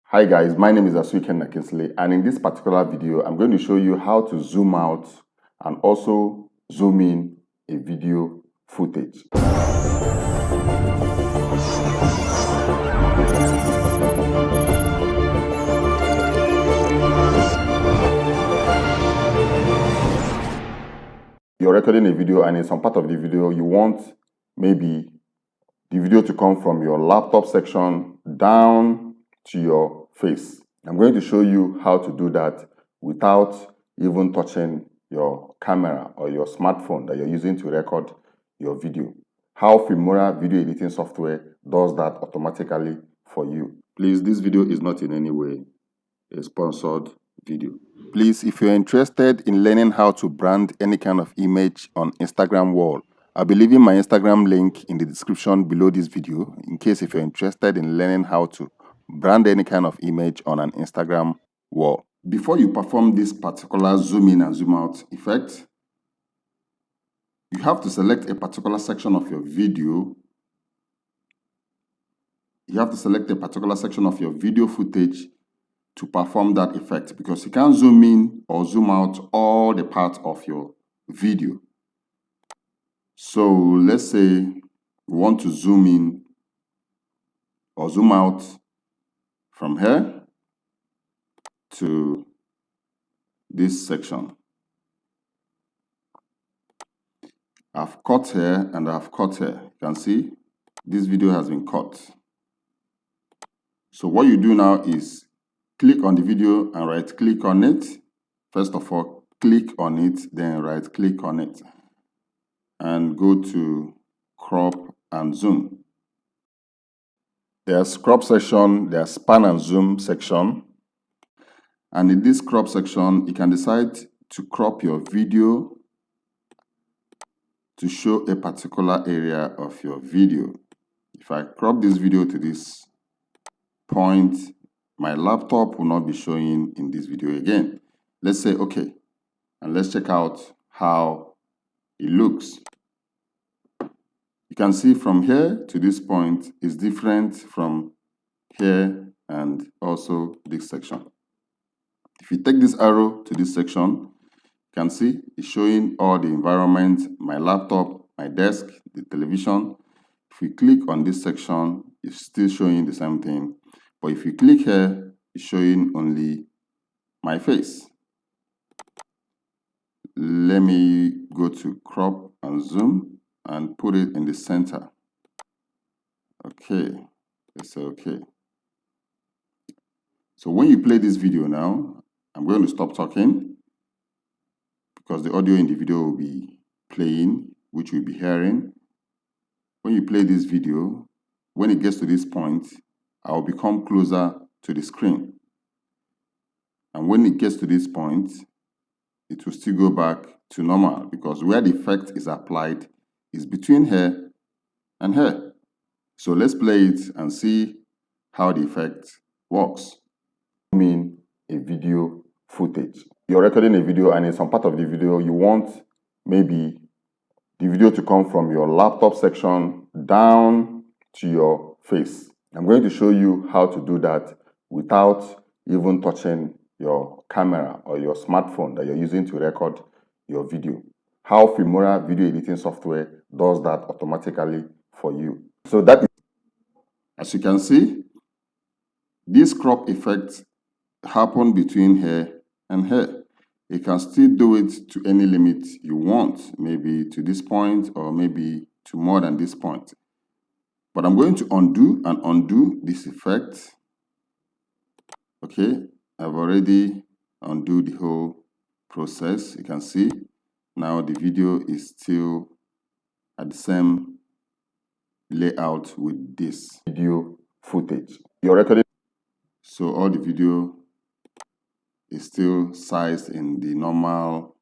Hi guys, my name is Asuiken Nakinsley, and in this particular video I'm going to show you how to zoom out and also zoom in a video footage. You're recording a video, and in some part of the video you want maybe the video to come from your laptop section down to your face. I'm going to show you how to do that without even touching your camera or your smartphone that you're using to record your video. Out Filmora video editing software does that automatically for you. Please, this video is not in any way a sponsored video. Please, if you're interested in learning how to brand any kind of image on Instagram wall, I'll be leaving my Instagram link in the description below this video in case if you're interested in learning how to brand any kind of image on an Instagram wall. Before you perform this particular zoom in and zoom out effect, you have to select a particular section of your video. You have to select a particular section of your video footage to perform that effect, because you can't zoom in or zoom out all the parts of your video. So let's say we want to zoom in or zoom out from here to this section. I've cut here and I've cut here. You can see this video has been cut. So what you do now is click on the video and right click on it. First of all, click on it, then right click on it and go to crop and zoom. There's crop section, there's pan and zoom section. And in this crop section, you can decide to crop your video to show a particular area of your video. If I crop this video to this point, my laptop will not be showing in this video again. Let's say okay, and let's check out how it looks. You can see from here to this point is different from here and also this section. If you take this arrow to this section, you can see it's showing all the environment, my laptop, my desk, the television. If we click on this section, it's still showing the same thing. But if you click here, it's showing only my face. Let me go to crop and zoom and put it in the center. Okay, let's say okay. So when you play this video now, I'm going to stop talking because the audio in the video will be playing, which we'll be hearing. When you play this video, when it gets to this point, I'll become closer to the screen. And when it gets to this point, it will still go back to normal, because where the effect is applied is between here and here. So let's play it and see how the effect works. I mean, a video footage. You're recording a video, and in some part of the video you want maybe the video to come from your laptop section down to your face. I'm going to show you how to do that without even touching your camera or your smartphone that you're using to record your video. Out Filmora video editing software does that automatically for you. So that is, as you can see, this crop effect happen between here and here. You can still do it to any limit you want, maybe to this point or maybe to more than this point. But I'm going to undo this effect. Okay, I've already undo the whole process. You can see now the video is still at the same layout with this video footage. You're recording. So all the video is still sized in the normal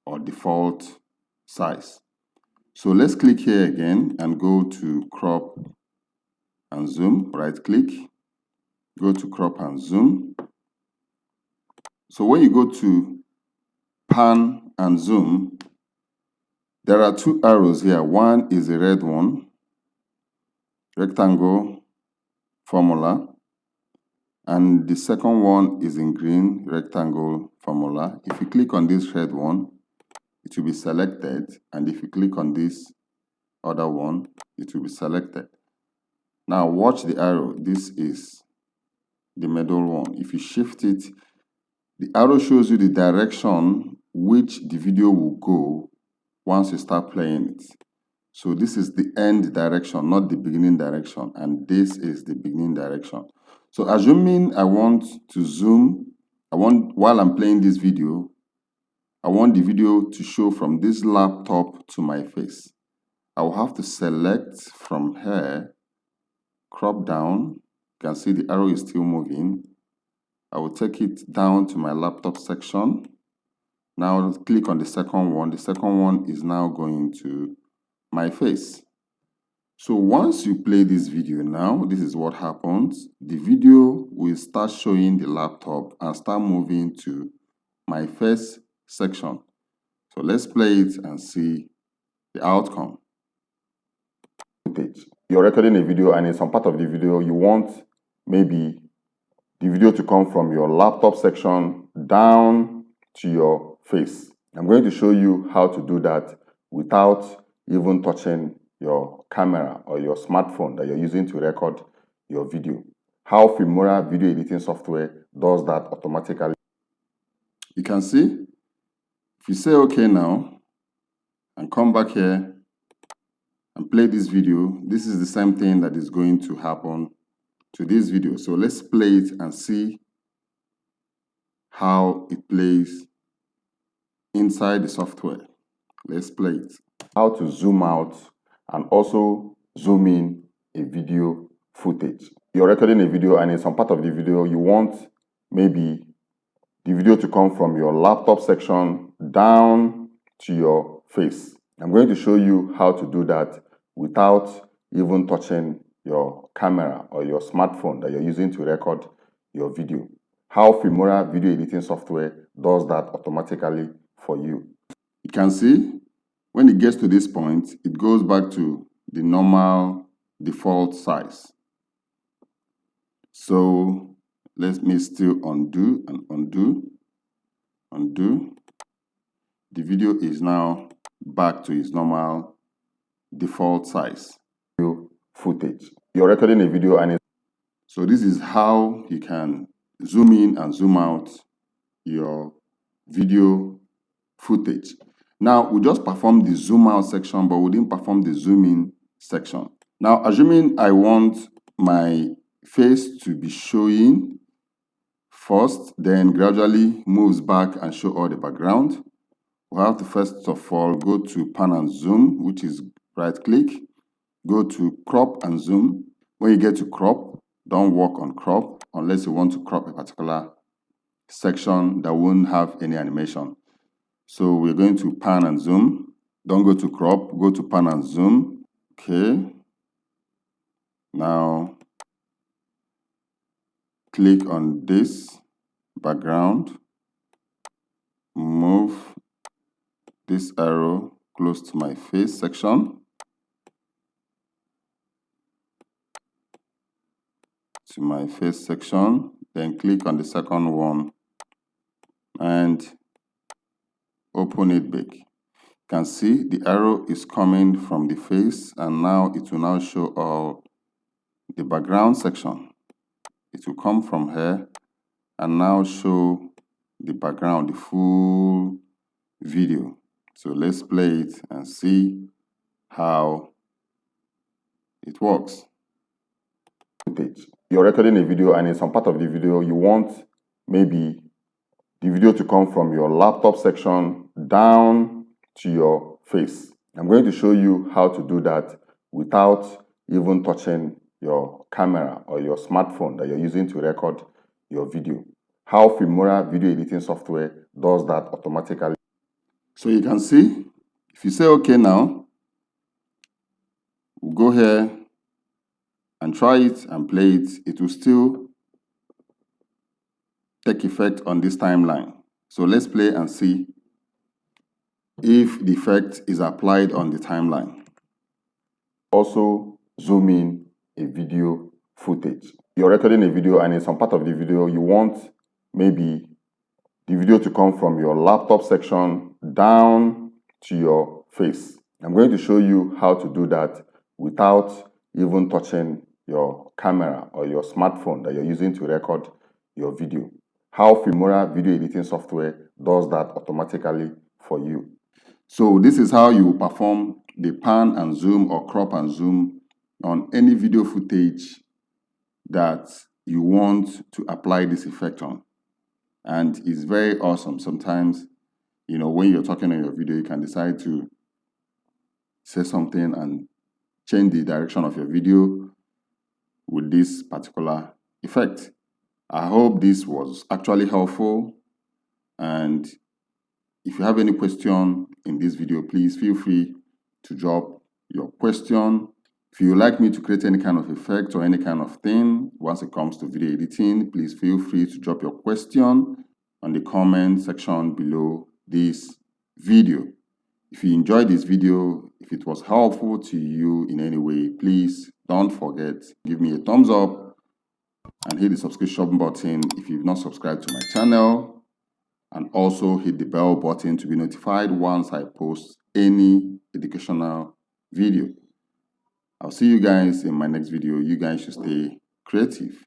or default size. So let's click here again and go to crop and zoom. Right click, go to crop and zoom. So when you go to pan and zoom, there are two arrows here. One is a red one, rectangle formula. And the second one is in green, rectangle formula. If you click on this red one, it will be selected. And if you click on this other one, it will be selected. Now watch the arrow. This is the middle one. If you shift it, the arrow shows you the direction which the video will go once you start playing it. So this is the end direction, not the beginning direction. And this is the beginning direction. So assuming I want to zoom, while I'm playing this video, I want the video to show from this laptop to my face. I will have to select from here, crop down. You can see the arrow is still moving. I will take it down to my laptop section. Now click on the second one. The second one is now going to my face. So once you play this video now, this is what happens. The video will start showing the laptop and start moving to my face section. So let's play it and see the outcome. You're recording a video, and in some part of the video you want maybe the video to come from your laptop section down to your face. I'm going to show you how to do that without even touching your camera or your smartphone that you're using to record your video. How Filmora video editing software does that automatically. You can see, if you say okay now and come back here and play this video, this is the same thing that is going to happen to this video. So let's play it and see how it plays inside the software. Let's play it. How to zoom out and also zoom in a video footage. You're recording a video, and in some part of the video you want maybe the video to come from your laptop section down to your face. I'm going to show you how to do that without even touching your camera or your smartphone that you're using to record your video. How Filmora video editing software does that automatically for you. You can see when it gets to this point, it goes back to the normal default size. So let me still undo and undo. The video is now back to its normal default size. Footage. You're recording a video, and so this is how you can zoom in and zoom out your video footage. Now we just performed the zoom out section, but we didn't perform the zoom in section. Now assuming I want my face to be showing first, then gradually moves back and show all the background, we have to first of all go to pan and zoom, which is right click, go to crop and zoom. When you get to crop, don't work on crop unless you want to crop a particular section that won't have any animation. So we're going to pan and zoom. Don't go to crop, go to pan and zoom. Okay. Now click on this background, move this arrow close to my face section, then click on the second one and open it big. You can see the arrow is coming from the face, and now it will now show all the background section. It will come from here and now show the background, the full video. So let's play it and see how it works. You're recording a video, and in some part of the video you want maybe the video to come from your laptop section down to your face. I'm going to show you how to do that without even touching your camera or your smartphone that you're using to record your video. How Filmora video editing software does that automatically. So you can see, if you say okay now, we'll go here and try it and play it. It will still take effect on this timeline. So let's play and see if the effect is applied on the timeline. Also zoom in a video footage. You're recording a video, and in some part of the video you want maybe the video to come from your laptop section down to your face. I'm going to show you how to do that without even touching your camera or your smartphone that you're using to record your video. How Filmora video editing software does that automatically for you. So this is how you perform the pan and zoom or crop and zoom on any video footage that you want to apply this effect on. And it's very awesome. Sometimes, when you're talking on your video, you can decide to say something and change the direction of your video with this particular effect. I hope this was actually helpful, and if you have any question in this video, please feel free to drop your question. If you would like me to create any kind of effect or any kind of thing once it comes to video editing, please feel free to drop your question on the comment section below this video. If you enjoyed this video, if it was helpful to you in any way, please don't forget to give me a thumbs up and hit the subscription button if you've not subscribed to my channel, and also hit the bell button to be notified once I post any educational video. I'll see you guys in my next video. You guys should stay creative.